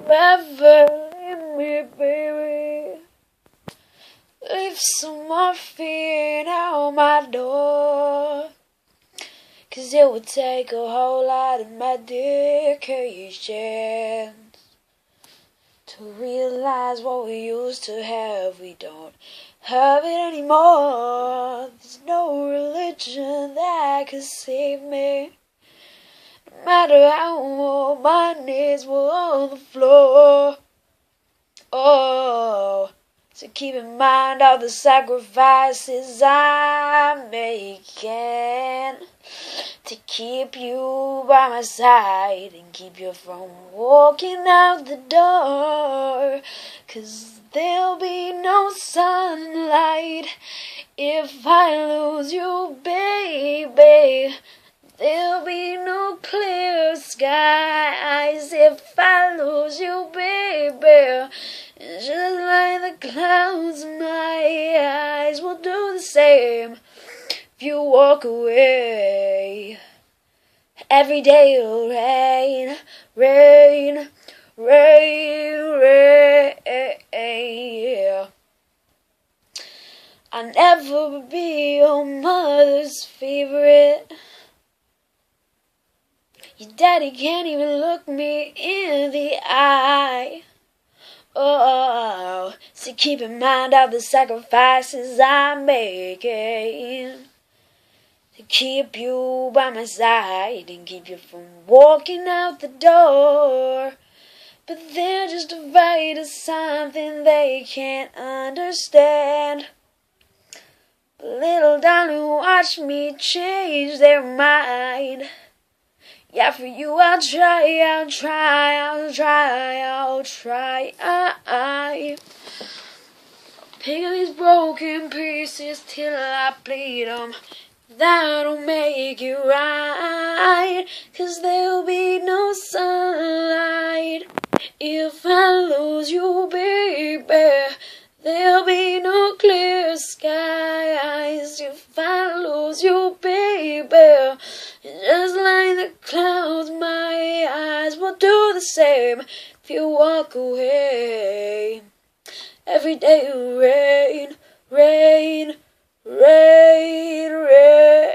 Never leave me, baby. Leave some morphine out my door. 'Cause it would take a whole lot of medication to realize what we used to have. We don't have it anymore. There's no religion that could save me. No matter how old my knees were on the floor. Oh, so keep in mind all the sacrifices I'm making to keep you by my side and keep you from walking out the door. 'Cause there'll be no sunlight if I lose you, baby. There'll be no clear skies if I lose you, baby. Just like the clouds, my eyes will do the same if you walk away. Every day it'll rain, rain, rain, rain. I'll never be your mother's favorite. Your daddy can't even look me in the eye. Oh, so keep in mind all the sacrifices I'm making to keep you by my side and keep you from walking out the door. But they're just afraid of something they can't understand. But little darling, watch me change their mind. Yeah, for you I'll try, I'll try, I'll try, I'll try. I'll pick up these broken pieces till I bleed them. That'll make it right. 'Cause there'll be no sunlight if I lose you, baby. There'll be no clear skies if I lose you, baby. Just like the clouds, my eyes will do the same if you walk away. Every day rain, rain, rain, rain.